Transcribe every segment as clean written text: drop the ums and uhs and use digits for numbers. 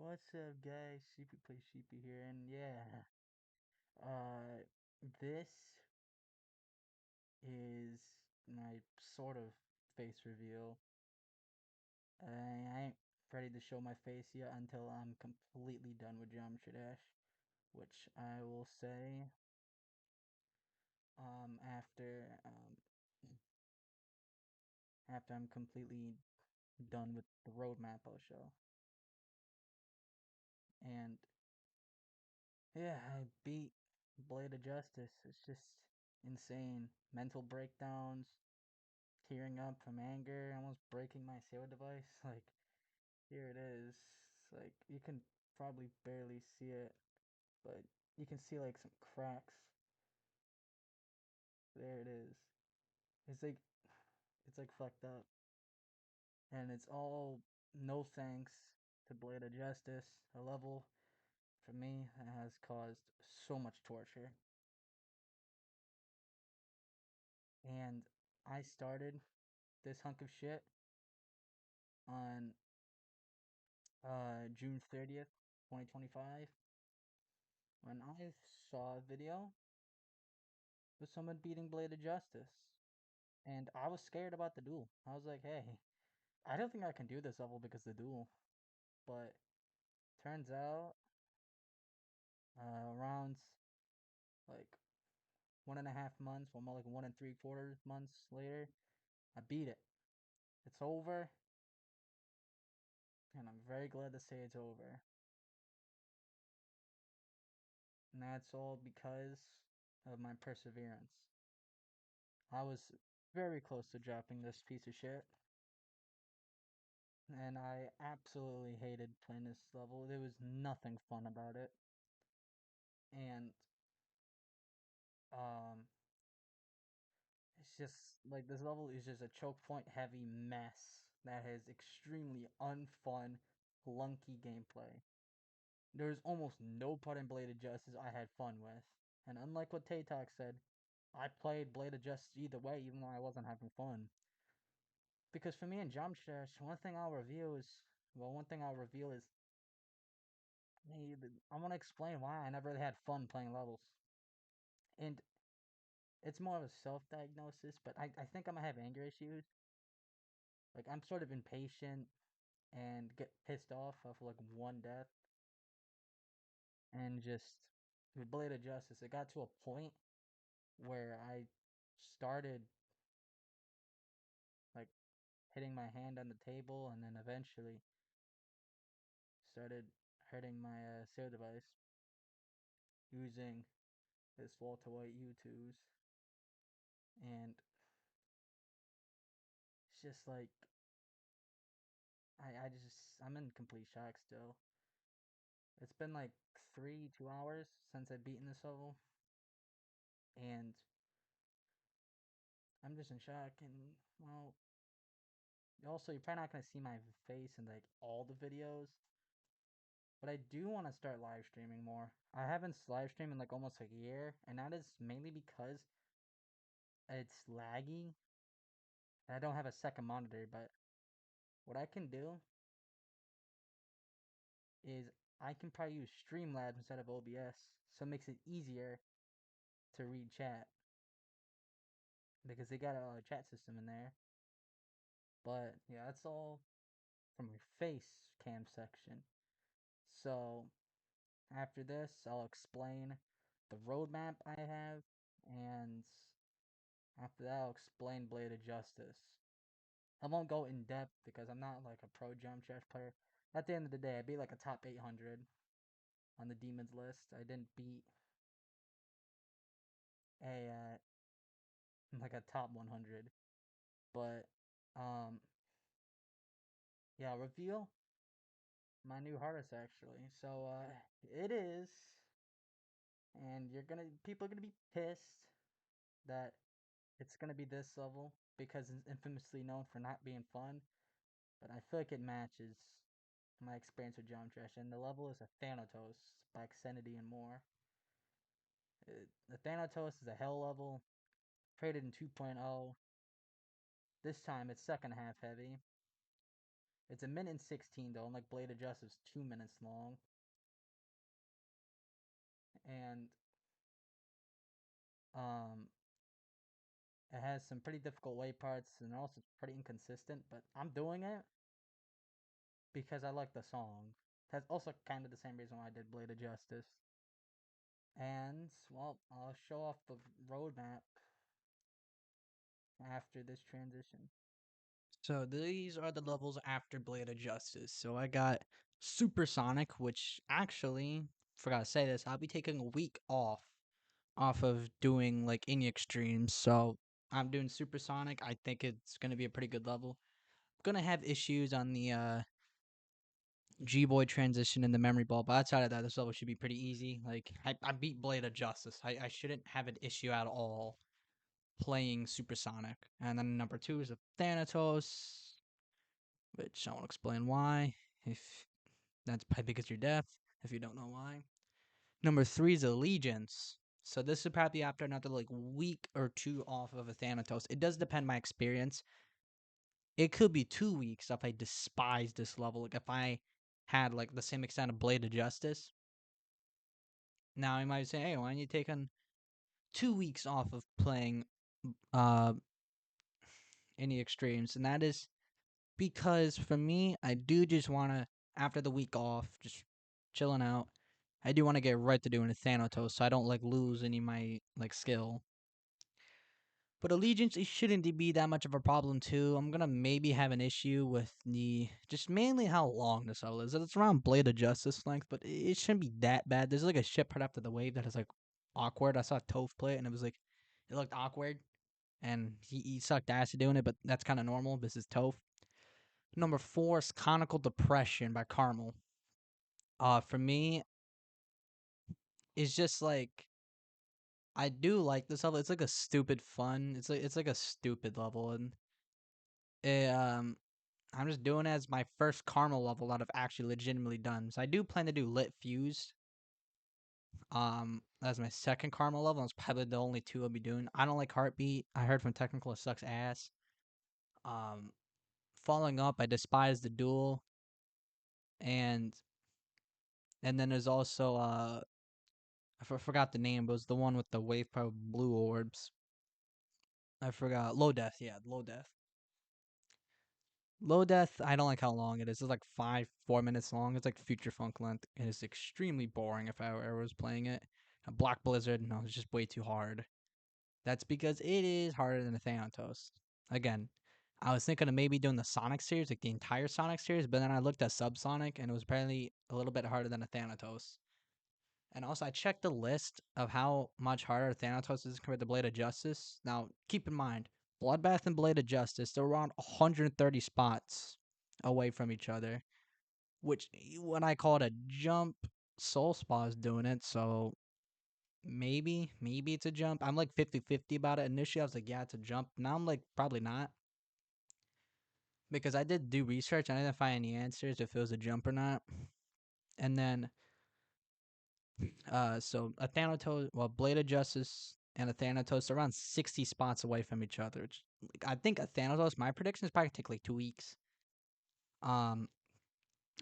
What's up, guys? Sheepy Play Sheepy here, and yeah, uh, this is my sort of face reveal. I ain't ready to show my face yet until I'm completely done with Geometry Dash, which I will say, after after I'm completely done with the roadmap I'll show. And yeah, I beat Blade of Justice. It's just insane. Mental breakdowns, tearing up from anger, almost breaking my save device. Like, here it is. Like, you can probably barely see it, but you can see like some cracks. There it is. It's like fucked up, and it's all no thanks to Blade of Justice, a level for me that has caused so much torture. And I started this hunk of shit on June 30th, 2025, when I saw a video with someone beating Blade of Justice. And I was scared about the duel. I was like, hey, I don't think I can do this level because of the duel. But turns out, around like 1.5 months, well, more like 1 and 3/4 months later, I beat it. It's over, and I'm very glad to say it's over. And that's all because of my perseverance. I was very close to dropping this piece of shit, and I absolutely hated playing this level. There was nothing fun about it. And um it's just like this level is just a choke point heavy mess that has extremely unfun, clunky gameplay. There's almost no part in Blade of Justice I had fun with. And unlike what Tay Talk said, I played Blade of Justice either way, even though I wasn't having fun. Because for me in Jump Dash, one thing I'll reveal is, hey, I want to explain why I never really had fun playing levels. And it's more of a self-diagnosis, but I think I'm gonna have anger issues. Like, I'm sort of impatient and get pissed off of like one death, and just with Blade of Justice, it got to a point where I started like hitting my hand on the table, and then eventually started hurting my save device using this Walter White U2s, and it's just like I'm in complete shock still. It's been like 2 hours since I've beaten this level, and I'm just in shock. And well, also you're probably not gonna see my face in like all the videos, but I do want to start live streaming more. I haven't live streamed in like almost a year, and that is mainly because it's laggy. And I don't have a second monitor, but what I can do is I can probably use Streamlabs instead of OBS, so it makes it easier to read chat because they got a chat system in there. But yeah, that's all from my face cam section. So after this, I'll explain the roadmap I have, and after that, I'll explain Blade of Justice. I won't go in depth because I'm not like a pro jump dash player. At the end of the day, I beat like a top 800 on the demons list. I didn't beat a like a top 100, but um yeah, I'll reveal my new hardest actually. So it is, and people are gonna be pissed that it's gonna be this level because it's infamously known for not being fun. But I feel like it matches my experience with Jump Trash, and the level is a Thanatos by Xfinity and more. The Thanatos is a hell level, created in 2.0. This time it's second half heavy. It's a minute and 16 though, unlike Blade of Justice, 2 minutes long. And um, it has some pretty difficult way parts, and also pretty inconsistent. But I'm doing it because I like the song. That's also kind of the same reason why I did Blade of Justice. And well, I'll show off the roadmap after this transition. So these are the levels after Blade of Justice. So I got Supersonic, which actually forgot to say this. I'll be taking a week off of doing like any extremes. So I'm doing Supersonic. I think it's gonna be a pretty good level. I'm gonna have issues on the G Boy transition and the memory ball, but outside of that, this level should be pretty easy. Like I beat Blade of Justice. I shouldn't have an issue at all playing Supersonic. And then number two is a Thanatos, which I won't explain why. If that's probably because you're deaf, if you don't know why. Number three is Allegiance. So this is probably after another like week or two off of a Thanatos. It does depend my experience. It could be 2 weeks if I despise this level. Like if I had like the same extent of Blade of Justice. Now I might say, hey, why don't you take on 2 weeks off of playing uh any extremes? And that is because for me, I do just want to, after the week off, just chilling out. I do want to get right to doing a Thanatos, so I don't like lose any of my like skill. But Allegiance, it shouldn't be that much of a problem too. I'm gonna maybe have an issue with the just mainly how long this level is. It's around Blade of Justice length, but it shouldn't be that bad. There's like a ship right after the wave that is like awkward. I saw Toph play it and it was like it looked awkward, and he sucked ass at doing it, but that's kind of normal. This is Toph. Number four is Conical Depression by Carmel. For me, it's just like I do like this level. It's like a stupid fun. It's like a stupid level, and I'm just doing it as my first Carmel level that I've actually legitimately done. So I do plan to do Lit Fuse. As my second Carmel level. It's probably the only two I'll be doing. I don't like Heartbeat. I heard from Technical it sucks ass. Um, Following up, I despise the duel, and then there's also forgot the name, but it was the one with the wave power blue orbs. I forgot. Low Death, yeah, Low Death. Low Death, I don't like how long it is. It's like 4 minutes long. It's like Future Funk length. It is extremely boring if I ever was playing it. A Black Blizzard, no, it's just way too hard. That's because it is harder than the Thanatos. Again, I was thinking of maybe doing the Sonic series, like the entire Sonic series, but then I looked at Subsonic and it was apparently a little bit harder than a Thanatos. And also, I checked the list of how much harder Thanatos is compared to Blade of Justice. Now, keep in mind, Bloodbath and Blade of Justice, they're around 130 spots away from each other, which when I call it a jump, Soul Spa is doing it, so maybe it's a jump. I'm like 50-50 about it. Initially, I was like, yeah, it's a jump. Now I'm like, probably not. Because I did do research and I didn't find any answers if it was a jump or not. And then so a Thanatos, well, Blade of Justice and a Thanatos are around 60 spots away from each other. Which, like, I think a Thanatos, my prediction is probably take like 2 weeks. Um,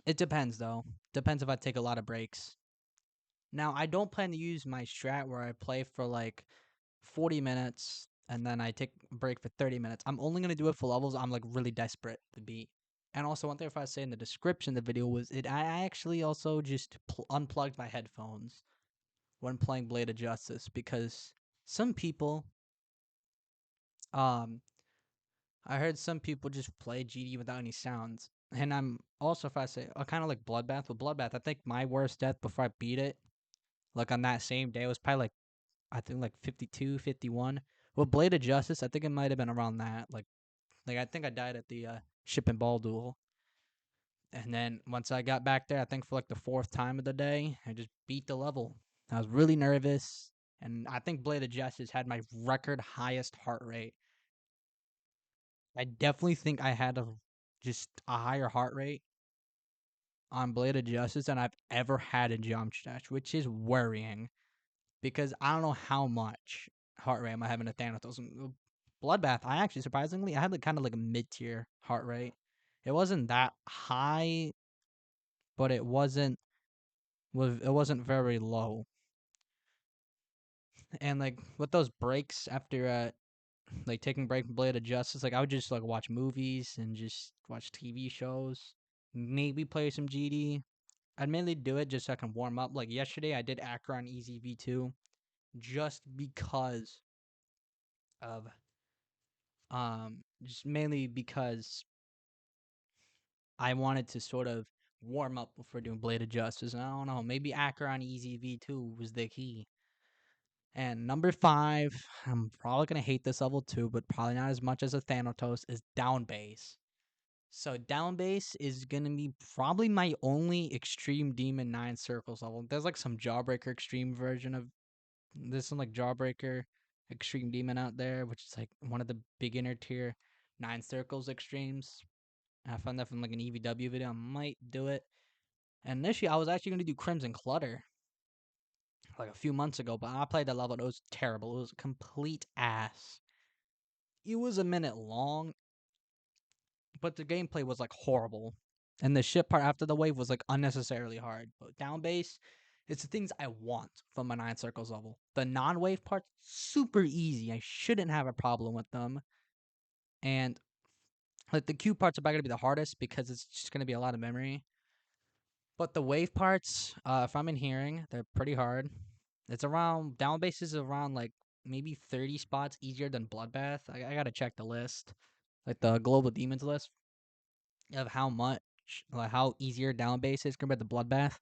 it depends though. Depends if I take a lot of breaks. Now, I don't plan to use my strat where I play for like 40 minutes and then I take a break for 30 minutes. I'm only gonna do it for levels I'm like really desperate to beat. And also, one thing if I say in the description of the video was it. I actually also just unplugged my headphones when playing Blade of Justice because some people, um, I heard some people just play GD without any sounds. And I'm also, if I say, I kind of like Bloodbath. With Bloodbath, I think my worst death before I beat it, like on that same day, was probably like, I think like 52, 51. With Blade of Justice, I think it might have been around that. Like I think I died at the ship and ball duel. And then once I got back there, I think for like the fourth time of the day, I just beat the level. I was really nervous. And I think Blade of Justice had my record highest heart rate. I definitely think I had just a higher heart rate on Blade of Justice than I've ever had in Geometry Dash, which is worrying because I don't know how much heart rate am I having at Thanatos. Bloodbath, I actually surprisingly I had like kind of like a mid tier heart rate. It wasn't that high, but it wasn't very low. And like with those breaks after like taking a break from Blade of Justice, like I would just like watch movies and just watch TV shows, maybe play some GD. I'd mainly do it just so I can warm up. Like yesterday, I did Acheron Easy V2 just because of just mainly because I wanted to sort of warm up before doing Blade of Justice. And I don't know, maybe Acheron Easy V2 was the key. And number 5, I'm probably gonna hate this level too, but probably not as much as a Thanatos, is down base. So down base is gonna be probably my only extreme demon 9 circles level. There's like some Jawbreaker extreme version of there's some like Jawbreaker extreme demon out there, which is like one of the beginner tier 9 circles extremes. I found that from like an EVW video. I might do it. And initially I was actually gonna do Crimson Clutter like a few months ago, but I played that level and it was terrible. It was complete ass. It was a minute long, but the gameplay was like horrible. And the shit part after the wave was like unnecessarily hard. But down base, it's the things I want from a 9 circles level. The non-wave part, super easy. I shouldn't have a problem with them. And like the Q parts are probably gonna be the hardest because it's just gonna be a lot of memory. But the wave parts, if I'm in hearing, they're pretty hard. It's around down base is around like maybe 30 spots easier than Bloodbath. I gotta check the list, like the global demons list of how much like how easier down base is compared to Bloodbath.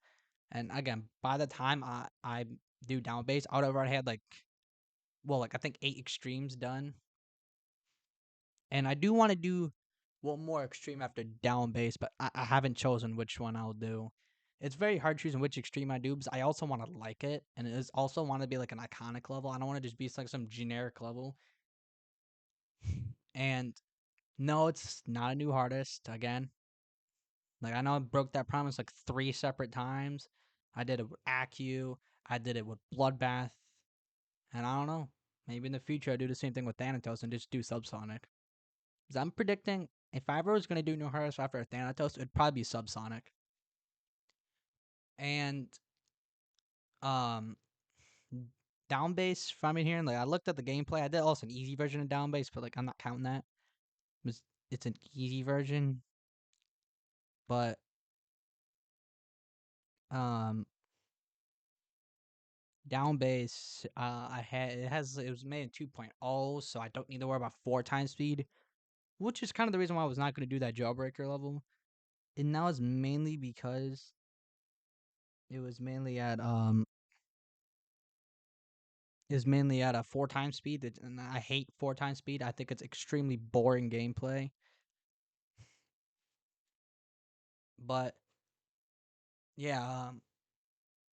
And again, by the time I do down base, I would have already had like I think 8 extremes done. And I do want to do one more extreme after down base, but I haven't chosen which one I'll do. It's very hard choosing which extreme I do because I also want to like it, and it is also want to be like an iconic level. I don't want to just be like some generic level. And no, it's not a new hardest. Again, like I know I broke that promise like 3 separate times. I did it with Acu. I did it with Bloodbath, and I don't know. Maybe in the future I do the same thing with Thanatos and just do Subsonic. Because I'm predicting if I ever was gonna do new hardest after a Thanatos, it'd probably be Subsonic. And um down base from in here, and like I looked at the gameplay. I did also an easy version of down base, but like I'm not counting that. It's an easy version, but um down base it was made in 2.0, so I don't need to worry about 4 times speed, which is kind of the reason why I was not going to do that Jawbreaker level. And now it's mainly because it was mainly at is mainly at a 4 times speed, and I hate 4 times speed. I think it's extremely boring gameplay. But yeah,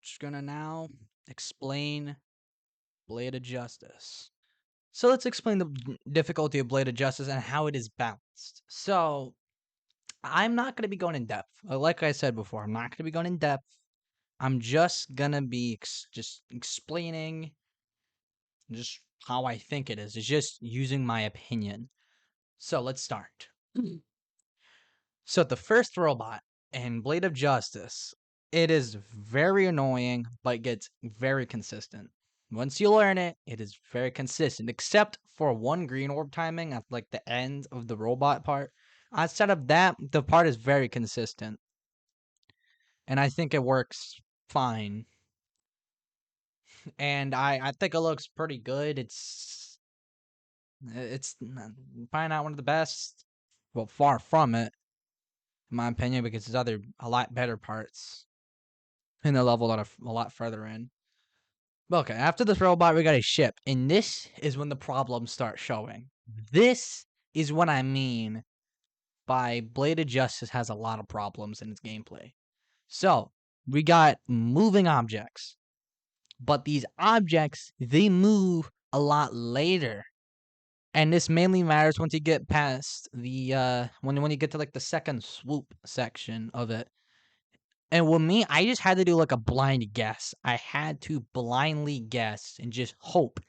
just gonna now explain Blade of Justice. So let's explain the difficulty of Blade of Justice and how it is balanced. So I'm not gonna be going in depth. Like I said before, I'm not gonna be going in depth. I'm just gonna be just explaining just how I think it is. It's just using my opinion. So let's start. So the first robot in Blade of Justice, it is very annoying, but gets very consistent. Once you learn it, it is very consistent, except for one green orb timing at like the end of the robot part. Outside of that, the part is very consistent. And I think it works fine. And I think it looks pretty good. It's probably not one of the best. Well, far from it, in my opinion, because there's other a lot better parts in the level that are a lot further in. Okay, after this robot, we got a ship, and this is when the problems start showing. This is what I mean by Blade of Justice has a lot of problems in its gameplay. So we got moving objects, but these objects they move a lot later. And this mainly matters once you get past the when you get to like the second swoop section of it. And with me, I just had to do like a blind guess. I had to blindly guess and just hope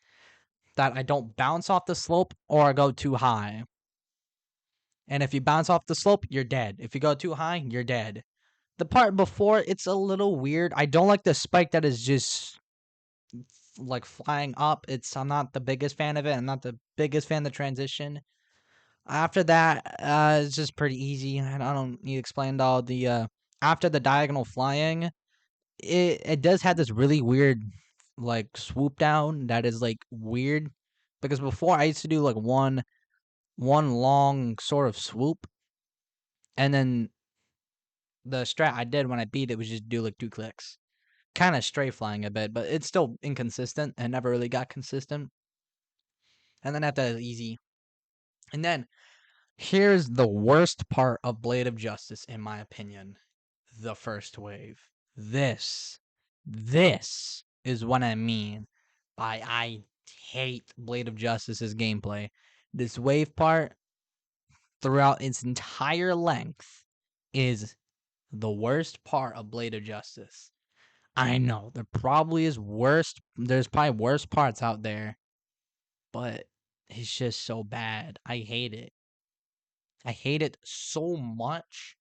that I don't bounce off the slope or I go too high. And if you bounce off the slope, you're dead. If you go too high, you're dead. The part before, it's a little weird. I don't like the spike that is just like flying up. I'm not the biggest fan of it. I'm not the biggest fan of the transition. After that, it's just pretty easy. I don't need to explain all the after the diagonal flying, it does have this really weird like swoop down that is like weird because before I used to do like one long sort of swoop, and then the strat I did when I beat it was just do like 2 clicks. Kind of stray flying a bit, but it's still inconsistent and never really got consistent. And then after that is easy. And then here's the worst part of Blade of Justice, in my opinion. The first wave. This is what I mean by I hate Blade of Justice's gameplay. This wave part, throughout its entire length, is the worst part of Blade of Justice. I know there probably is worse. There's probably worse parts out there, but it's just so bad. I hate it. I hate it so much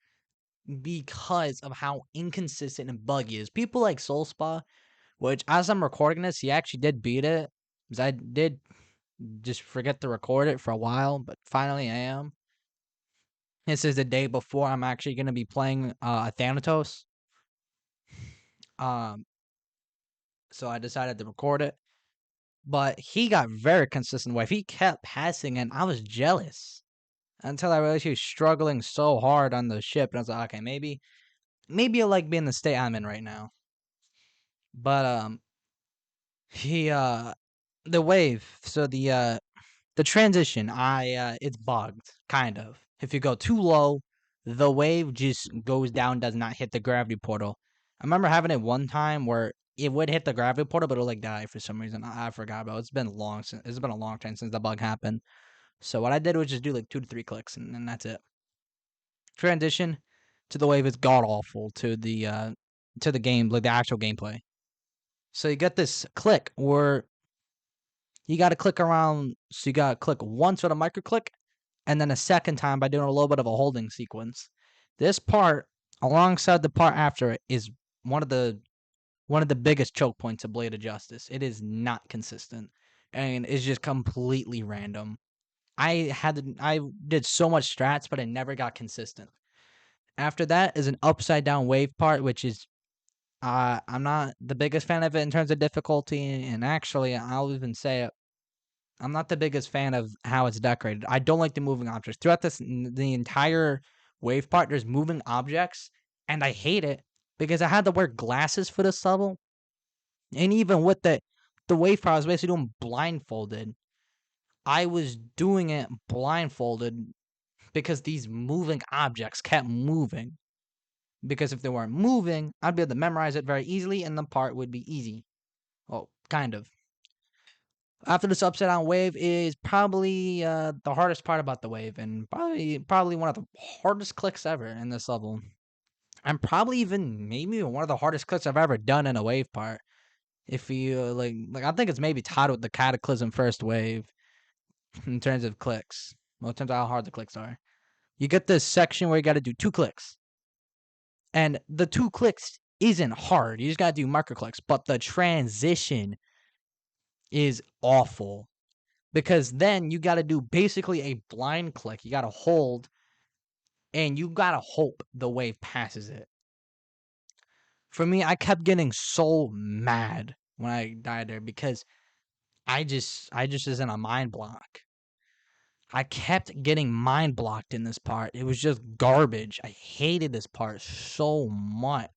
because of how inconsistent and buggy it is. People like Soul Spa, which as I'm recording this, he actually did beat it. Because I did just forget to record it for a while, but finally I am. This is the day before I'm actually going to be playing a Thanatos. Um, so I decided to record it. But he got very consistent wave. He kept passing, and I was jealous until I realized he was struggling so hard on the ship. And I was like, okay, maybe I like being the state I'm in right now. But he the wave. So the transition, it's bugged kind of. If you go too low, the wave just goes down, does not hit the gravity portal. I remember having it one time where it would hit the gravity portal, but it'll like die for some reason. I forgot about it. It's been a long time since the bug happened. So what I did was just do like 2 to 3 clicks, and then that's it. Transition to the wave is god awful to the game, like the actual gameplay. So you get this click where you got to click around. So you got to click once with a micro click, and then a second time by doing a little bit of a holding sequence. This part, alongside the part after it, is one of the biggest choke points of Blade of Justice. It is not consistent, and it's just completely random. I did so much strats, but I never got consistent. After that is an upside down wave part, which is I'm not the biggest fan of it in terms of difficulty, and actually I'll even say it, I'm not the biggest fan of how it's decorated. I don't like the moving objects. Throughout the entire wave part, there's moving objects, and I hate it because I had to wear glasses for this level, and even with the wave part, I was basically doing blindfolded. I was doing it blindfolded because these moving objects kept moving. Because if they weren't moving, I'd be able to memorize it very easily, and the part would be easy. Well, kind of. After this upside down wave is probably the hardest part about the wave, and probably one of the hardest clicks ever in this level. And probably maybe one of the hardest clicks I've ever done in a wave part. If you like I think it's maybe tied with the Cataclysm first wave in terms of clicks. Well, in terms of how hard the clicks are. You get this section where you got to do 2 clicks. And the 2 clicks isn't hard. You just got to do marker clicks. But the transition is awful. Because then you got to do basically a blind click. You got to hold. And you got to hope the wave passes it. For me, I kept getting so mad when I died there. Because I just was in a mind block. I kept getting mind blocked in this part. It was just garbage. I hated this part so much.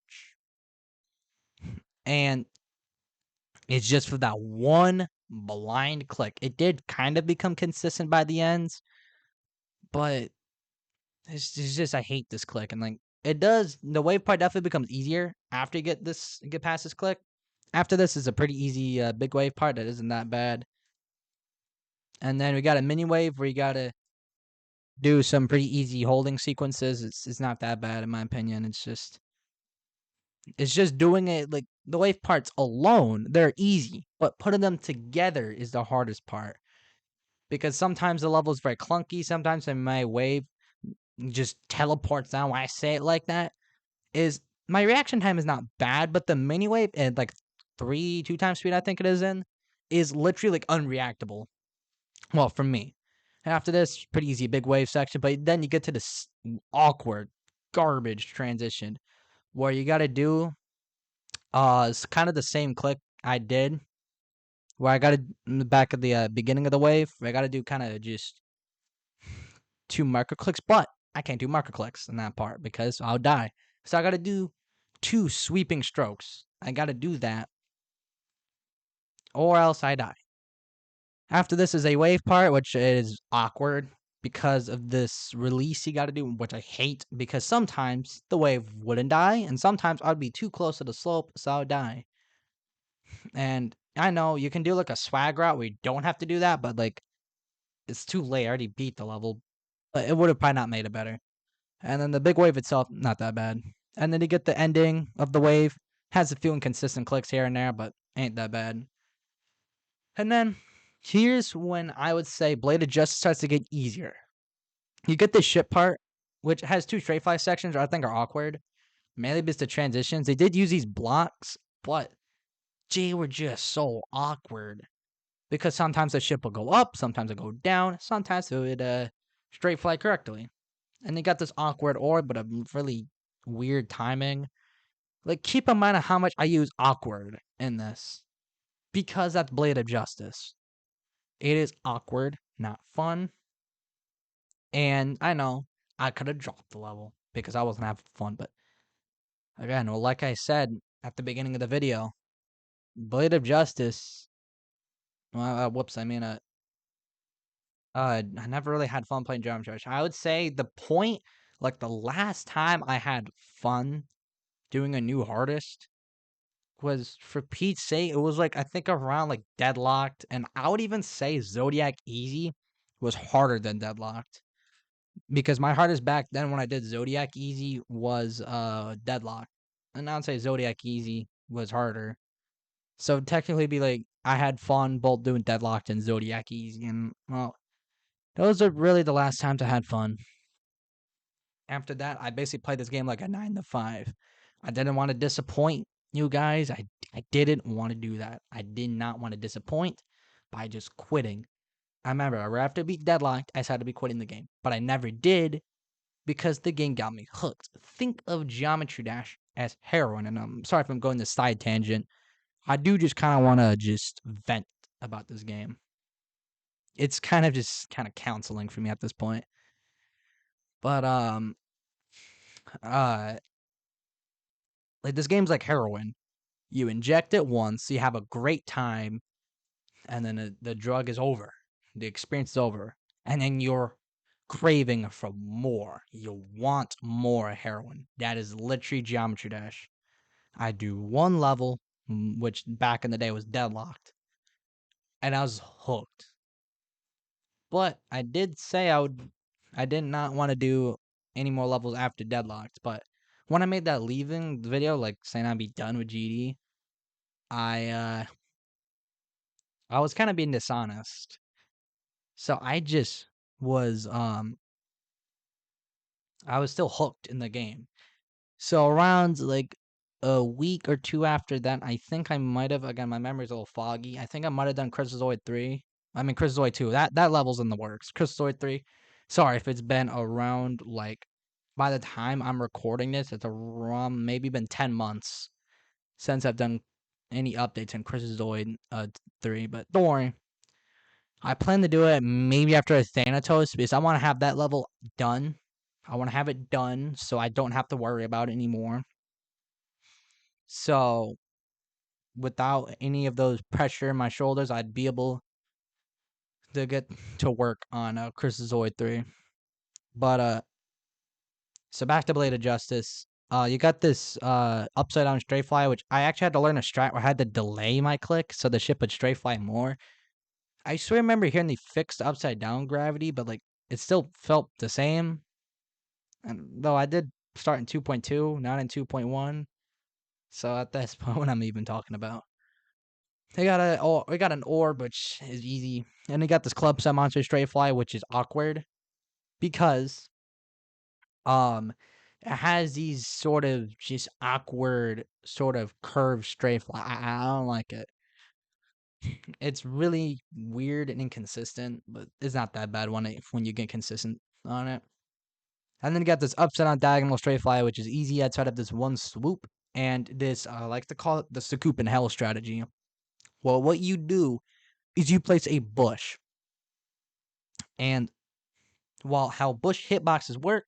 And it's just for that one blind click. It did kind of become consistent by the ends, but it's just I hate this click. And like it does, the wave part definitely becomes easier after you get past this click. After this is a pretty easy big wave part that isn't that bad. And then we got a mini wave where you gotta do some pretty easy holding sequences. It's not that bad in my opinion. It's just doing it like the wave parts alone, they're easy, but putting them together is the hardest part. Because sometimes the level is very clunky, sometimes in my wave, just teleports down. When I say it like that, is my reaction time is not bad, but the mini wave at like 2 times speed, I think it is literally like unreactable. Well, for me. After this, pretty easy big wave section, but then you get to this awkward garbage transition where you got to do it's kind of the same click I did where I got to in the back of the beginning of the wave. I got to do kind of just 2 marker clicks, but I can't do marker clicks in that part because I'll die. So I got to do 2 sweeping strokes. I got to do that or else I die. After this is a wave part, which is awkward because of this release you got to do, which I hate because sometimes the wave wouldn't die, and sometimes I'd be too close to the slope, so I'd die. And I know you can do like a swag route where you don't have to do that, but like it's too late. I already beat the level, but it would have probably not made it better. And then the big wave itself, not that bad. And then you get the ending of the wave, has a few inconsistent clicks here and there, but ain't that bad. And then here's when I would say Blade of Justice starts to get easier. You get the ship part, which has 2 straight fly sections, I think are awkward. Mainly because the transitions. They did use these blocks, but they were just so awkward. Because sometimes the ship will go up, sometimes it go down, sometimes it would straight fly correctly. And they got this awkward orb, but a really weird timing. Like, keep in mind how much I use awkward in this. Because that's Blade of Justice. It is awkward, not fun. And I know I could have dropped the level because I wasn't having fun. But again, well, like I said at the beginning of the video, Blade of Justice. Whoops, I mean, I never really had fun playing Geometry Dash. I would say the point, like the last time I had fun doing a new hardest was for Pete's sake. It was like I think around like Deadlocked, and I would even say Zodiac Easy was harder than Deadlocked because my hardest back then when I did Zodiac Easy was Deadlocked, and I'd say Zodiac Easy was harder. So technically, be like I had fun both doing Deadlocked and Zodiac Easy, and well, those are really the last times I had fun. After that, I basically played this game like a 9 to 5. I didn't want to disappoint you guys. I didn't want to do that. I did not want to disappoint by just quitting. I remember after I beat Deadlocked, I decided to be quitting the game, but I never did because the game got me hooked. Think of Geometry Dash as heroin, and I'm sorry if I'm going this side tangent. I do just kind of want to just vent about this game. It's kind of just kind of counseling for me at this point. But uh like this game's like heroin. You inject it once, you have a great time, and then the drug is over. The experience is over. And then you're craving for more. You want more heroin. That is literally Geometry Dash. I do one level, which back in the day was Deadlocked, and I was hooked. But I did say I did not want to do any more levels after Deadlocked. But when I made that leaving video, like saying I'd be done with GD, I was kind of being dishonest. So I just was I was still hooked in the game. So around like a week or 2 after that, I think I might have, again my memory's a little foggy. I think I might have done Crystalzoid 3. I mean Crystalzoid 2. That level's in the works. Crystalzoid 3. Sorry if it's been around like by the time I'm recording this, it's around maybe been 10 months since I've done any updates on Crystalzoid 3, but don't worry. I plan to do it maybe after a Thanatos because I want to have that level done. I want to have it done so I don't have to worry about it anymore. So, without any of those pressure in my shoulders, I'd be able to get to work on Crystalzoid 3. But, so back to Blade of Justice. You got this upside down straight fly, which I actually had to learn a strat where I had to delay my click so the ship would straight fly more. I swear I remember hearing they fixed upside down gravity, but like it still felt the same. And though I did start in 2.2, not in 2.1. So at this point, what I'm even talking about. We got an orb, which is easy. And we got this club set monster straight fly, which is awkward. Because Um, it has these sort of just awkward sort of curved strafe. I don't like it. It's really weird and inconsistent, but it's not that bad when you get consistent on it. And then you got this upside down diagonal straight fly, which is easy outside of this one swoop. And this, I like to call it the Sakup in Hell strategy. Well, what you do is you place a bush. And while how bush hitboxes work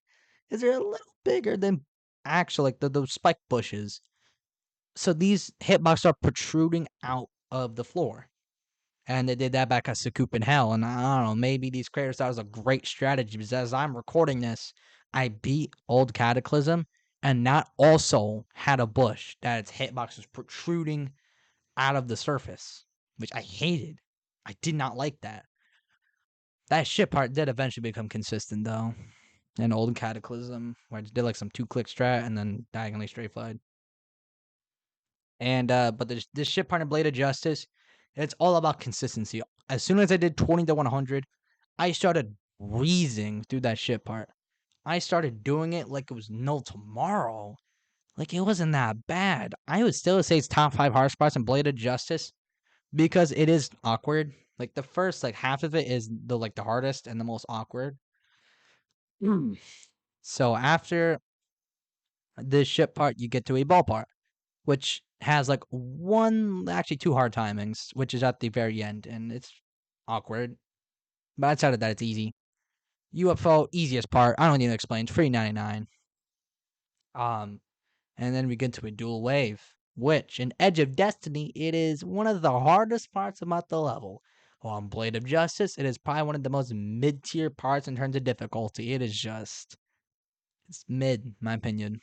is they're a little bigger than actual, like those spike bushes. So these hitboxes are protruding out of the floor. And they did that back at Sakup in Hell. And I don't know, maybe these creators thought it was a great strategy because as I'm recording this, I beat Old Cataclysm and that also had a bush that its hitbox was protruding out of the surface, which I hated. I did not like that. That shit part did eventually become consistent though. In Old Cataclysm, where I just did like some 2-click strat and then diagonally straight flied. And but this shit part in Blade of Justice, it's all about consistency. As soon as I did 20 to 100, I started breezing through that shit part. I started doing it like it was no tomorrow. Like it wasn't that bad. I would still say it's top 5 hard spots in Blade of Justice because it is awkward. Like the first like half of it is the hardest and the most awkward. So after this ship part, you get to a ball part, which has like actually 2 hard timings, which is at the very end, and it's awkward. But outside of that, it's easy. UFO, easiest part. I don't need to explain. It's free 99. And then we get to a dual wave, which in Edge of Destiny, it is one of the hardest parts about the level. On Blade of Justice, it is probably one of the most mid-tier parts in terms of difficulty. It's mid, in my opinion.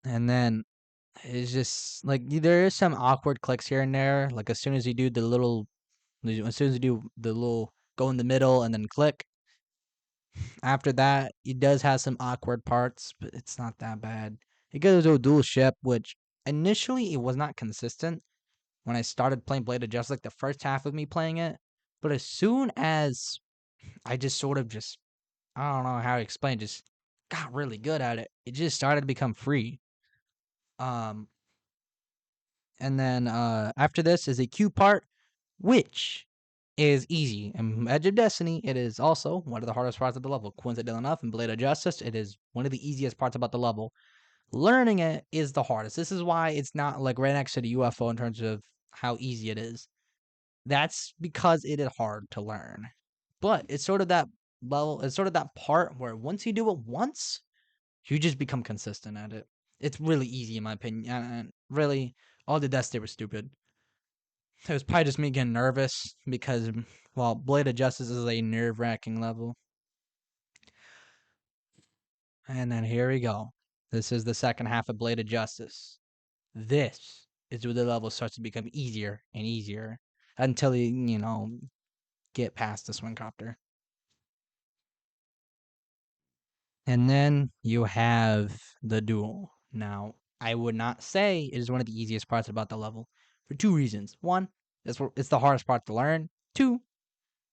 And then it's just like there is some awkward clicks here and there. Like as soon as you do the little go in the middle and then click. After that, it does have some awkward parts, but it's not that bad. It goes to a dual ship, which initially it was not consistent when I started playing Blade of Justice, like the first half of me playing it. But as soon as I just sort of just I don't know how to explain, just got really good at it. It just started to become free. Um, and then after this is a Q part, which is easy. In Edge of Destiny, it is also one of the hardest parts of the level. Coincidentally enough, in Blade of Justice, it is one of the easiest parts about the level. Learning it is the hardest. This is why it's not like right next to the UFO in terms of how easy it is. That's because it is hard to learn. But it's sort of that level, it's sort of that part where once you do it once, you just become consistent at it. It's really easy in my opinion. And really, all the deaths they were stupid. It was probably just me getting nervous because, well, Blade of Justice is a nerve-wracking level. And then here we go. This is the second half of Blade of Justice. This is where the level starts to become easier and easier until you get past the swing copter. And then you have the duel. Now, I would not say it is one of the easiest parts about the level for 2 reasons. One, it's the hardest part to learn. 2,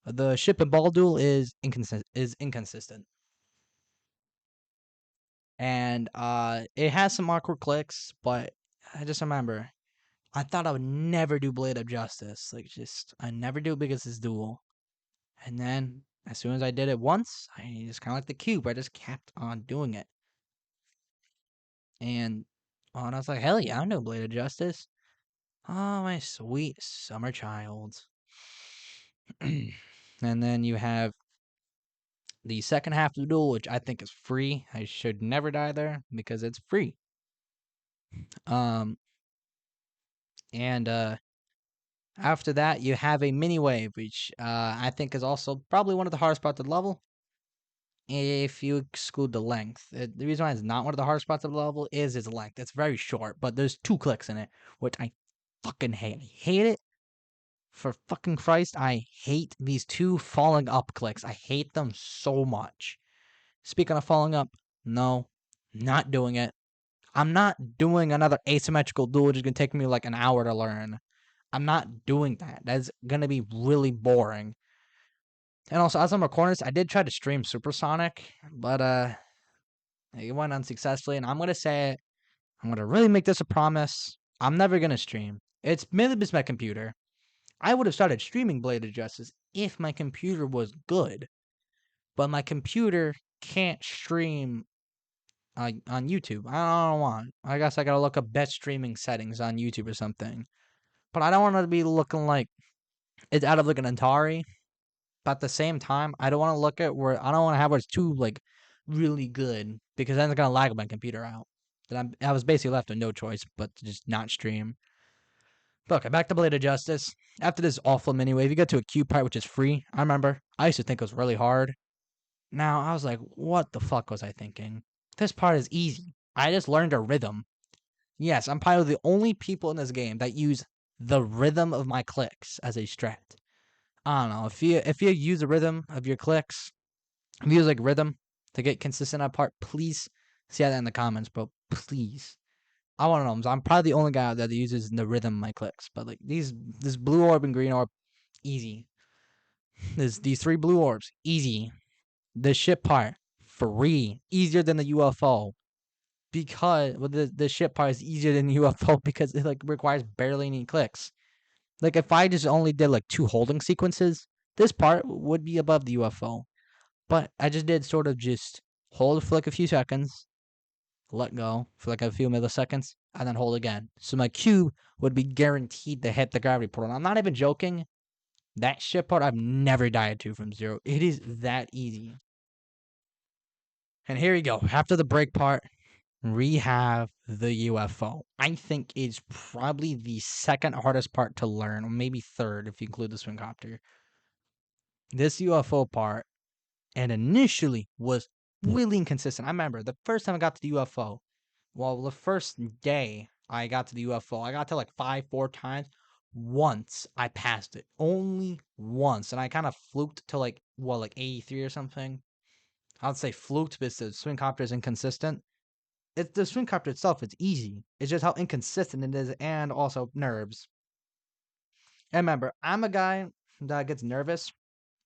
the ship and ball duel is inconsistent. And it has some awkward clicks, but I just remember I thought I would never do Blade of Justice. Like I never do it because it's duel. And then as soon as I did it once, I just kinda like the cube, I just kept on doing it. And I was like, hell yeah, I know Blade of Justice. Oh, my sweet summer child. And then you have the second half of the duel, which I think is free. I should never die there because it's free. Um, and after that, you have a mini wave, which I think is also probably one of the hardest parts of the level. If you exclude the length, the reason why it's not one of the hardest spots of the level is its length. It's very short, but there's 2 clicks in it, which I fucking hate. I hate it. For fucking Christ, I hate these 2 falling up clicks. I hate them so much. Speaking of falling up, no, not doing it. I'm not doing another asymmetrical duel, which is gonna take me like an hour to learn. I'm not doing that. That's gonna be really boring. And also, as I'm recording this, I did try to stream Supersonic, but it went unsuccessfully. And I'm gonna say it. I'm gonna really make this a promise. I'm never gonna stream. It's mainly because my computer. I would have started streaming Blade of Justice if my computer was good, but my computer can't stream on YouTube. I don't want. I guess I gotta look up best streaming settings on YouTube or something. But I don't want it to be looking like it's out of like an Atari. But at the same time, I don't want to look at where I don't want to have where it's too like really good because then it's gonna lag my computer out. Then I was basically left with no choice but to just not stream. But okay, back to Blade of Justice. After this awful mini wave, you get to a Q part which is free. I remember I used to think it was really hard. Now I was like, what the fuck was I thinking? This part is easy. I just learned a rhythm. Yes, I'm probably the only people in this game that use the rhythm of my clicks as a strat. I don't know if you use the rhythm of your clicks, if you use like rhythm to get consistent at part, please see that in the comments, bro. Please, I want to know. I'm probably the only guy out there that uses the rhythm of my clicks. But like this blue orb and green orb, easy. These 3 blue orbs, easy. The ship part, free, easier than the UFO. Because well, the ship part is easier than the UFO because it like requires barely any clicks. Like if I just only did like 2 holding sequences, this part would be above the UFO. But I just did sort of just hold for like a few seconds, let go for like a few milliseconds, and then hold again. So my Q would be guaranteed to hit the gravity portal. I'm not even joking. That ship part I've never died to from 0. It is that easy. And here you go. After the break part, we have the UFO. I think it's probably the second hardest part to learn, or maybe third if you include the swing copter. This UFO part, and initially was really inconsistent. I remember the first time I got to the UFO, well, the first day I got to the UFO, I got to like 4 times. Once I passed it, only once, and I kind of fluked to like 83 or something. I'd say fluked because the swing copter is inconsistent. It's the swing copter itself. It's easy. It's just how inconsistent it is, and also nerves. And remember, I'm a guy that gets nervous.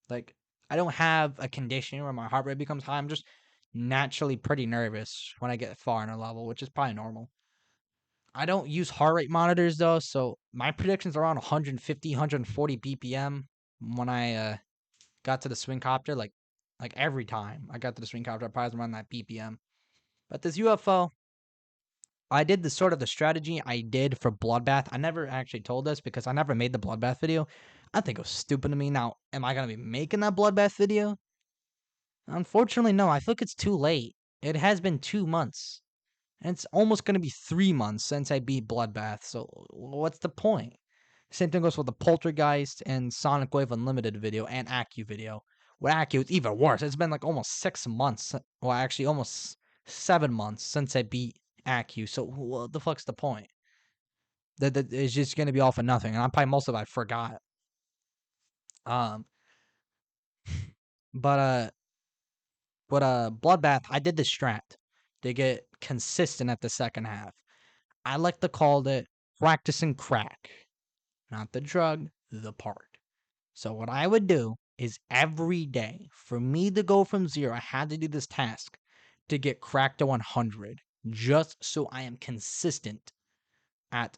Like I don't have a condition where my heart rate becomes high. I'm just naturally pretty nervous when I get far in a level, which is probably normal. I don't use heart rate monitors though, so my predictions are around 150, 140 BPM when I got to the swing copter. Like every time I got to the swing copter, I probably was around that BPM. But this UFO, I did the sort of the strategy I did for Bloodbath. I never actually told this because I never made the Bloodbath video. I think it was stupid of me. Now, am I gonna be making that Bloodbath video? Unfortunately, no. I think it's too late. It has been 2 months. And it's almost going to be 3 months since I beat Bloodbath. So what's the point? Same thing goes with the Poltergeist and Sonic Wave Unlimited video and Accu video. With Accu, it's even worse. It's been like almost 6 months. Well, actually, almost 7 months since I beat Accu. So what the fuck's the point? That it's just going to be all for nothing. And I'm probably most of it I forgot. Um, but Bloodbath, I did the strat to get consistent at the second half. I like to call it practicing crack, not the drug, the part. So what I would do is every day, for me to go from 0, I had to do this task to get crack to 100, just so I am consistent at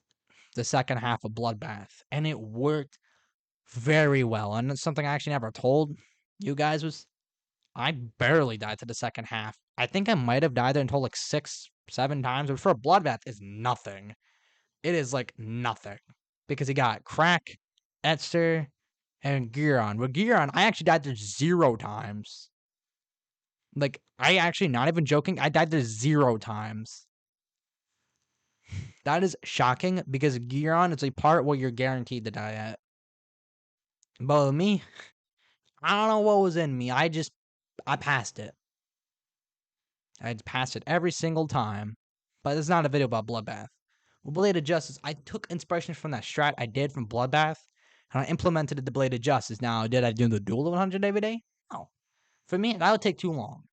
the second half of Bloodbath. And it worked very well. And it's something I actually never told you guys was I barely died to the second half. I think I might have died there until like 6, 7 times, but for a Bloodbath is nothing. It is like nothing. Because he got Crack, Etzer, and Giron. With Giron, I actually died there 0 times. Like, I actually, not even joking, I died there 0 times. That is shocking because Giron is a part where you're guaranteed to die at. But with me, I don't know what was in me. I passed it. I passed it every single time. But it's not a video about Bloodbath. With Blade of Justice, I took inspiration from that strat I did from Bloodbath, and I implemented it to Blade of Justice. Now, did I do the duel to 100 every day? No. For me, that would take too long.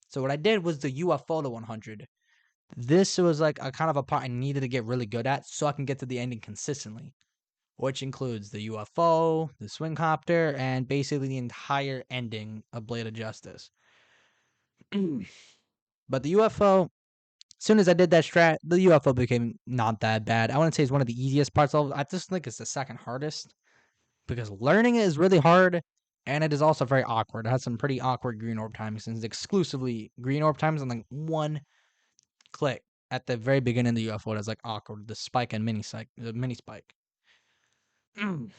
So what I did was the UFO to 100. This was like a kind of a part I needed to get really good at so I can get to the ending consistently. which includes the UFO, the swing copter, and basically the entire ending of Blade of Justice. But the UFO, as soon as I did that strat, the UFO became not that bad. I wouldn't say it's one of the easiest parts of it. I just think it's the second hardest because learning it is really hard and it is also very awkward. It has some pretty awkward green orb timings since it's exclusively green orb times and like one click at the very beginning of the UFO that's like awkward. The spike and the mini spike. And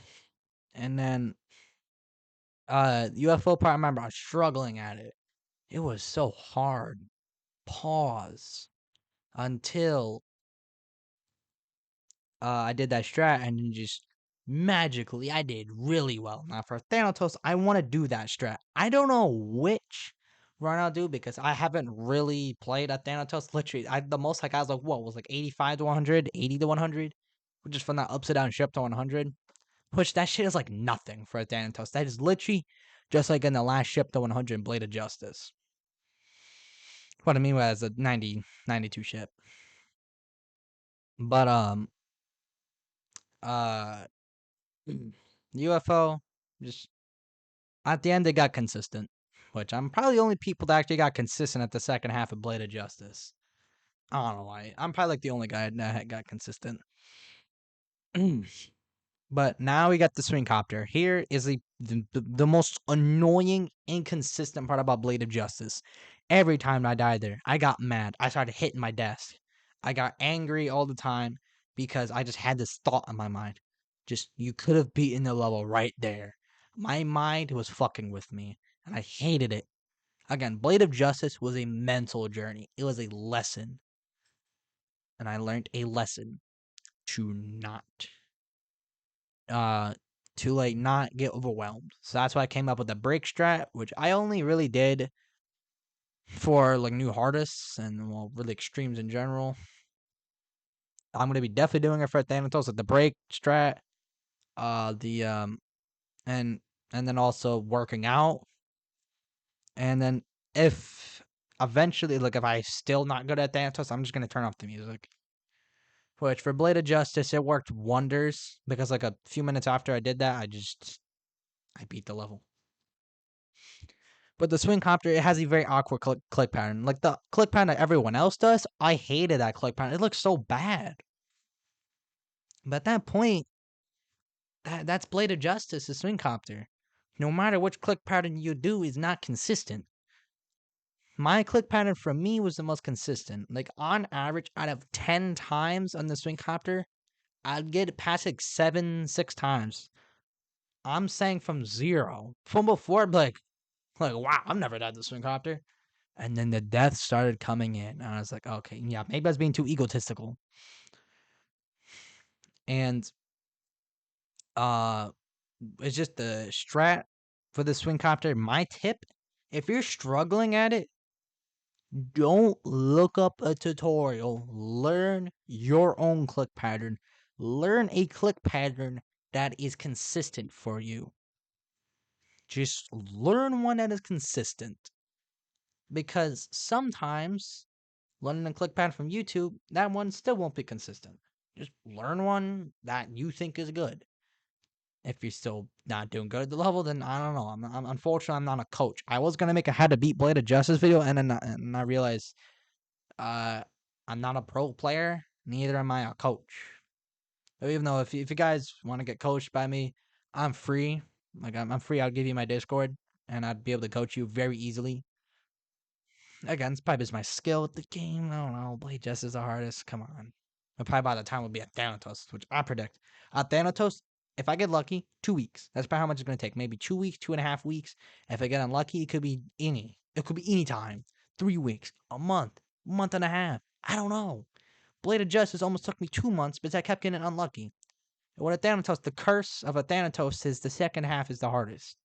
then UFO part, I remember I was struggling at it. It was so hard. Pause until I did that strat and then just magically I did really well. Now for Thanatos, I want to do that strat. I don't know which run I'll do because I haven't really played at Thanatos. Literally, the most I got was like what was like 85 to 100, 80 to 100, which is from that upside down ship to 100. Which that shit is like nothing for a Thanatos. That is literally just like in the last ship to 100 Blade of Justice. What I mean by that's a 90, 92 ship. But uh UFO just at the end they got consistent, which I'm probably the only people that actually got consistent at the second half of Blade of Justice. I don't know why. I'm probably like the only guy that got consistent. But now we got the swing copter. Here is the most annoying, inconsistent part about Blade of Justice. Every time I died there, I got mad. I started hitting my desk. I got angry all the time because I just had this thought in my mind. Just, you could have beaten the level right there. My mind was fucking with me, and I hated it. Again, Blade of Justice was a mental journey. It was a lesson. And I learned a lesson to not uh to like not get overwhelmed. So that's why I came up with the break strat, which I only really did for like new artists and well really extremes in general. I'm gonna be definitely doing it for Thanatos at the break strat. The and then also working out. And then if eventually like if I still not good at Thanatos, I'm just gonna turn off the music. Which for Blade of Justice it worked wonders because like a few minutes after I did that, I beat the level. But the swing copter, it has a very awkward click pattern. Like the click pattern that everyone else does, I hated that click pattern. It looks so bad. But at that point, that's Blade of Justice, the swing copter. No matter which click pattern you do is not consistent. My click pattern for me was the most consistent. Like on average, out of 10 times on the swing copter, I'd get it past like 6 times. I'm saying from 0. From before, like wow, I've never died the swing copter. And then the death started coming in. And I was like, okay, yeah, maybe I was being too egotistical. And uh it's just the strat for the swing copter. My tip, if you're struggling at it, don't look up a tutorial. Learn your own click pattern. Learn a click pattern that is consistent for you. Just learn one that is consistent. Because sometimes learning a click pattern from YouTube, that one still won't be consistent. Just learn one that you think is good. If you're still not doing good at the level, then I don't know. Unfortunately, I'm not a coach. I was gonna make a how to beat Blade of Justice video, and then I realized, uh, I'm not a pro player. Neither am I a coach. Even though if you guys want to get coached by me, I'm free. Like I'm free. I'll give you my Discord, and I'd be able to coach you very easily. Again, it's probably just my skill with the game. I don't know. Blade Justice is the hardest. Come on. But probably by the time will be at Thanatos, which I predict. At Thanatos, if I get lucky, 2 weeks. That's probably how much it's going to take. Maybe 2 weeks, 2.5 weeks. If I get unlucky, it could be any. It could be any time. 3 weeks, a month and a half. I don't know. Blade of Justice almost took me 2 months, but I kept getting unlucky. And when at Thanatos, the curse of a Thanatos is the second half is the hardest.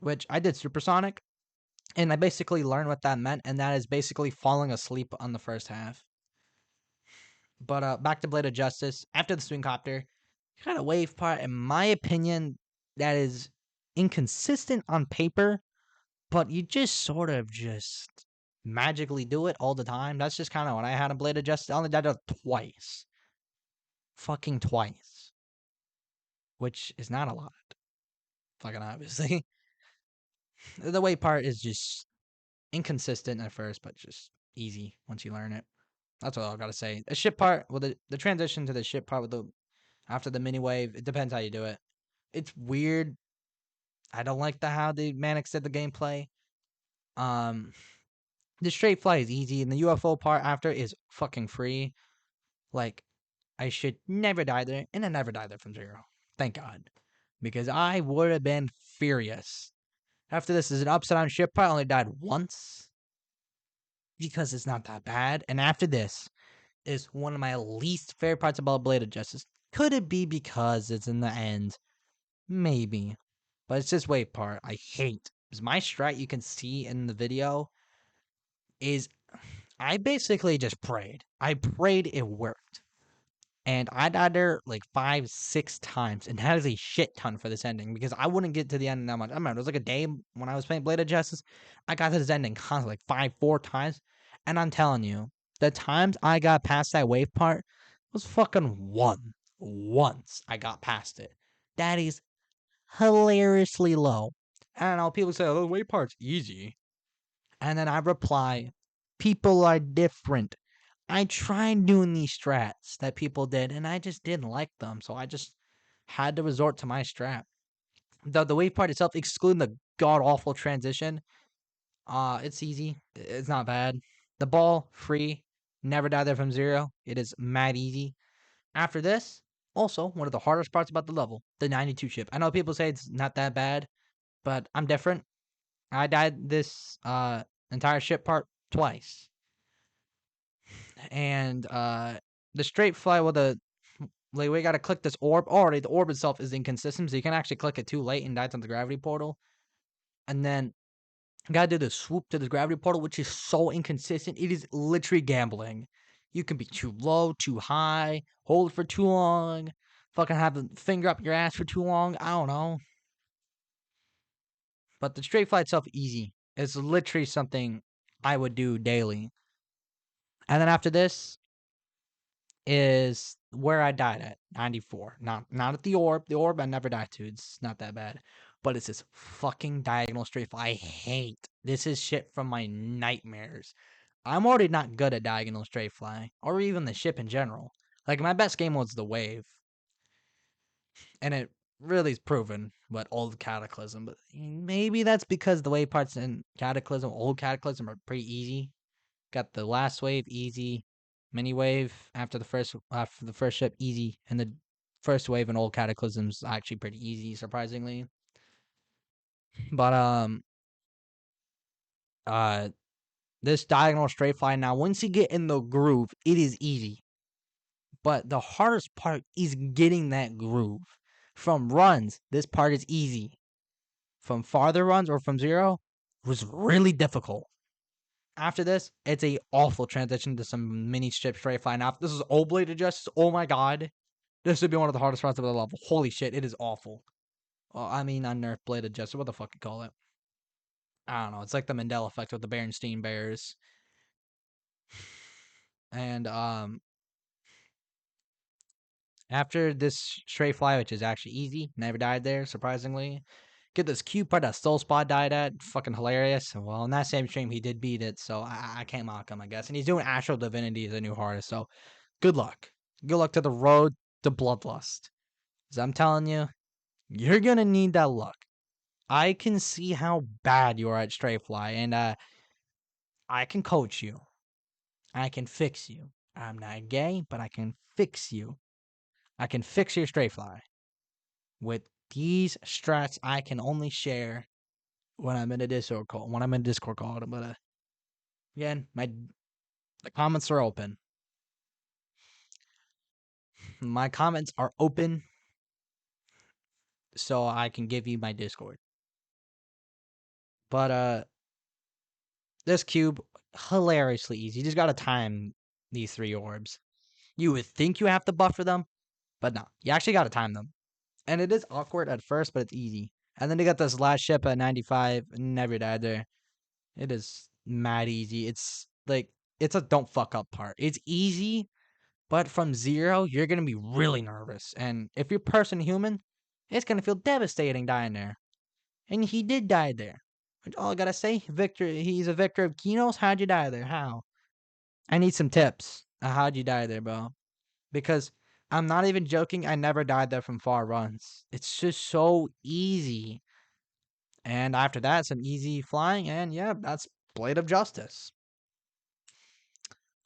Which I did Supersonic. And I basically learned what that meant, and that is basically falling asleep on the first half. But back to Blade of Justice. After the swing copter, kind of wave part, in my opinion, that is inconsistent on paper, but you just sort of just magically do it all the time. That's just kind of what I had in Blade of Justice. I only did it twice. Fucking twice. which is not a lot. Fucking obviously. The wave part is just inconsistent at first, but just easy once you learn it. That's all I gotta say. The ship part, well, the transition to the ship part with the after the mini wave, it depends how you do it. It's weird. I don't like how the Manix did the gameplay. Um, the straight fly is easy, and the UFO part after is fucking free. Like, I should never die there, and I never died there from zero. Thank God, because I would have been furious. After this is an upside down ship part. I only died once because it's not that bad, and after this is one of my least favorite parts about Blade of Justice. Could it be because it's in the end? Maybe. But it's this wave part I hate. Because my strat you can see in the video is I basically just prayed. I prayed it worked. And I died there like 5, 6 times. And that is a shit ton for this ending. Because I wouldn't get to the end that much. I remember it was like a day when I was playing Blade of Justice. I got to this ending constantly like 5, 4 times. And I'm telling you, the times I got past that wave part was fucking one. Once I got past it. That is hilariously low. I don't know. People say, oh, the wave part's easy. And then I reply, people are different. I tried doing these strats that people did, and I just didn't like them. So I just had to resort to my strat. The wave part itself, excluding the god awful transition, it's easy. It's not bad. The ball, free. Never die there from zero. It is mad easy. After this, also one of the hardest parts about the level, the 92 chip. I know people say it's not that bad, but I'm different. I died this entire ship part twice. And the straight fly with the like we gotta click this orb. Already the orb itself is inconsistent, so you can actually click it too late and die to the gravity portal. And then you gotta do the swoop to the gravity portal, which is so inconsistent. It is literally gambling. You can be too low, too high, hold for too long, fucking have the finger up your ass for too long. I don't know. But the straight fly itself easy. It's literally something I would do daily. And then after this is where I died at 94. Not at the orb. The orb I never died to. It's not that bad. But it's this fucking diagonal straight fly. I hate. This is shit from my nightmares. I'm already not good at diagonal straight fly, or even the ship in general. Like my best game was the wave, and it really is proven. But old Cataclysm, but maybe that's because the wave parts in Cataclysm, old Cataclysm, are pretty easy. Got the last wave easy, mini wave after the first ship easy, and the first wave in old Cataclysm's actually pretty easy, surprisingly. But uh this diagonal straight fly now, once you get in the groove, it is easy. But the hardest part is getting that groove. From runs, this part is easy. From farther runs or from zero, was really difficult. After this, it's a awful transition to some mini strip straight fly. Now, if this is old Blade of Justice, oh my god. This would be one of the hardest parts of the level. Holy shit, it is awful. Well, I mean, unnerfed Blade of Justice. What the fuck you call it? I don't know. It's like the Mandela effect with the Berenstein Bears. And after this straight fly, which is actually easy, never died there, surprisingly. Get this cute part that Soul Spot died at. Fucking hilarious. Well, in that same stream, he did beat it, so I can't mock him, I guess. And he's doing Astral Divinity as a new hardest, so good luck. Good luck to the road to Bloodlust. Because I'm telling you, you're gonna need that luck. I can see how bad you are at straight fly, and I can coach you. I can fix you. I'm not gay, but I can fix you. I can fix your straight fly. With these strats, I can only share when I'm in a Discord call. When I'm in a Discord call, but again, the comments are open. My comments are open, so I can give you my Discord. But this cube, hilariously easy. You just gotta time these 3 orbs. You would think you have to buffer them, but no. You actually gotta time them. And it is awkward at first, but it's easy. And then you got this last ship at 95, never died there. It is mad easy. It's like, it's a don't fuck up part. It's easy, but from zero, you're gonna be really nervous. And if you're person human, It's gonna feel devastating dying there. And he did die there. Which all I gotta say, Victor, he's a victor of Kinos. How'd you die there? How? I need some tips. How'd you die there, bro? Because I'm not even joking. I never died there from far runs. It's just so easy. And after that, some easy flying, and yeah, that's Blade of Justice.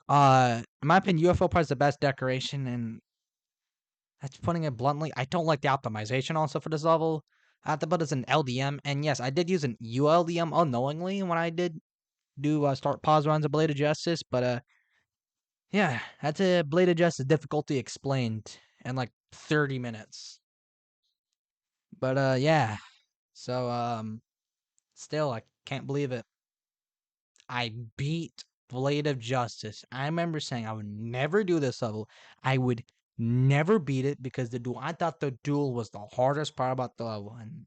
In my opinion, UFO part is the best decoration, and that's putting it bluntly. I don't like the optimization also for this level. I have to put as an LDM, and yes, I did use an ULDM unknowingly when I did do start pause runs of Blade of Justice, but yeah, that's a Blade of Justice difficulty explained in like 30 minutes. But yeah, so still I can't believe it. I beat Blade of Justice. I remember saying I would never do this level. I would never beat it because the duel. I thought the duel was the hardest part about the level, and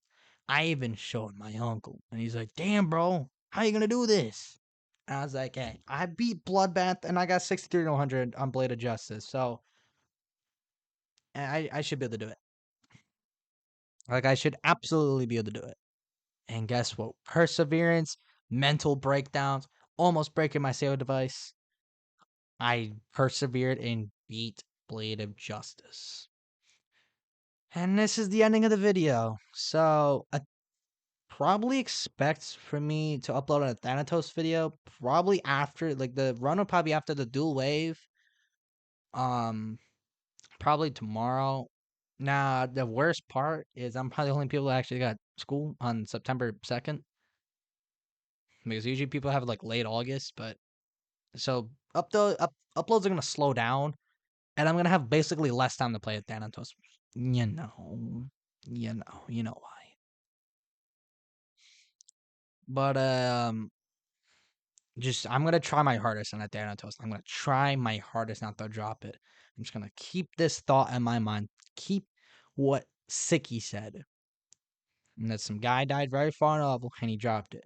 I even showed my uncle, and he's like, "Damn, bro, how you gonna do this?" And I was like, "Hey, I beat Bloodbath, and I got 63 to 100 on Blade of Justice, so I should be able to do it. Like, I should absolutely be able to do it." And guess what? Perseverance, mental breakdowns, almost breaking my save device. I persevered and beat Blade of Justice. And this is the ending of the video. So, I probably expect for me to upload a Thanatos video probably after, like, the run will probably after the dual wave. Probably tomorrow. Now, the worst part is I'm probably the only people that actually got school on September 2nd. Because usually people have like late August, but so uploads are gonna slow down, and I'm gonna have basically less time to play at Thanatos. You know why. But just I'm gonna try my hardest on a Thanatos. I'm gonna try my hardest not to drop it. I'm just gonna keep this thought in my mind. Keep what Siki said, and that some guy died very far in the level and he dropped it.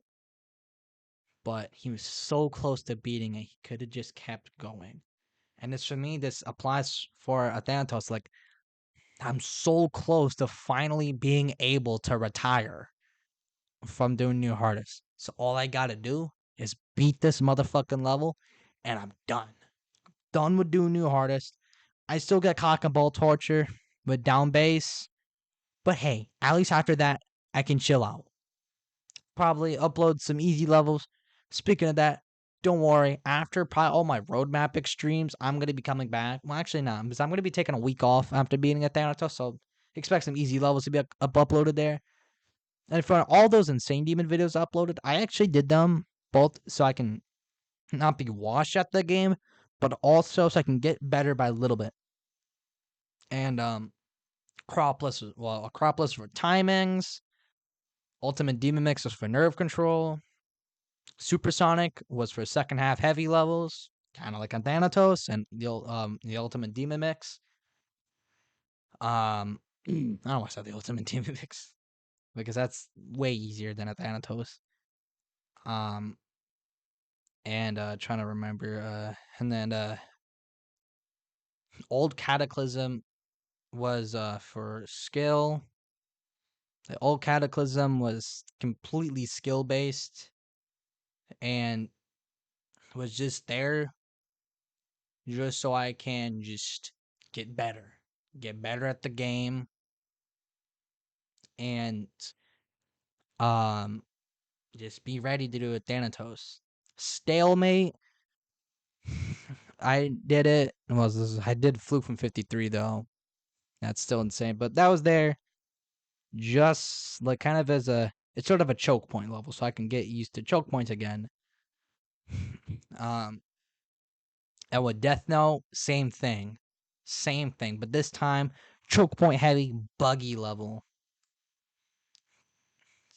But he was so close to beating it, he could have just kept going. And it's for me, this applies for a Thanatos. Like, I'm so close to finally being able to retire from doing New Hardest. So all I gotta do is beat this motherfucking level, and I'm done. Done with doing New Hardest. I still get cock and ball torture with down base, but hey, at least after that, I can chill out. Probably upload some easy levels. Speaking of that, don't worry. After probably all my roadmap extremes, I'm gonna be coming back. Well, actually, not because I'm gonna be taking a week off after beating a Thanatos. So expect some easy levels to be uploaded there. And for all those insane demon videos uploaded, I actually did them both so I can not be washed at the game, but also so I can get better by a little bit. And Acropolis, Acropolis for timings. Ultimate Demon Mix was for nerve control. Supersonic was for second half heavy levels, kind of like on Thanatos, and the Ultimate Demon Mix. I don't want to say the Ultimate Demon Mix because that's way easier than a Thanatos. And trying to remember, and then Old Cataclysm was for skill. The Old Cataclysm was completely skill based and was just there just so I can just get better at the game, and um, just be ready to do a Thanatos. Stalemate. I did it. I did Fluke from 53 though. That's still insane, but that was there just like kind of as it's sort of a choke point level, so I can get used to choke points again. um, and with Death Note, same thing, but this time choke point heavy, buggy level.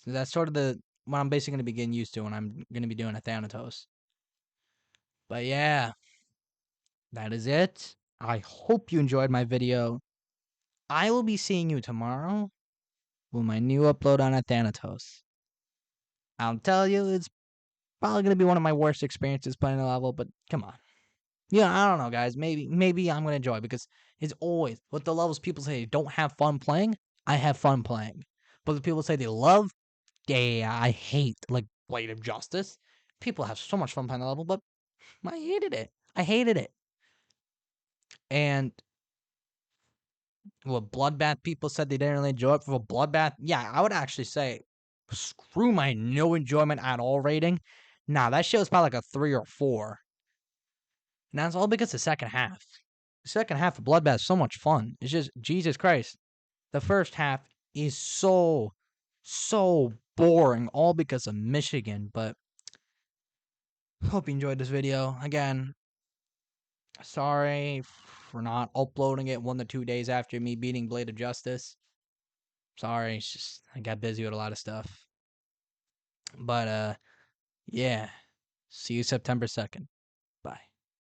So that's sort of what I'm basically going to be getting used to when I'm going to be doing a Thanatos. But yeah, that is it. I hope you enjoyed my video. I will be seeing you tomorrow with my new upload on a Thanatos. I'll tell you, it's probably going to be one of my worst experiences playing the level, but come on. Yeah, I don't know, guys. Maybe I'm going to enjoy it because it's always with the levels people say don't have fun playing. I have fun playing. But the people say they love, yeah, I hate like Blade of Justice. People have so much fun playing the level, but I hated it. I hated it. And what Bloodbath people said they didn't really enjoy it for Bloodbath. Yeah, I would actually say screw my no enjoyment at all rating. Nah, that show is probably like a 3 or 4. And that's all because the second half. The second half of Bloodbath is so much fun. It's just Jesus Christ. The first half is so boring, all because of Michigan. But hope you enjoyed this video. Again, sorry for not uploading it 1 to 2 days after me beating Blade of Justice. Sorry, it's just I got busy with a lot of stuff. But yeah. See you September 2nd.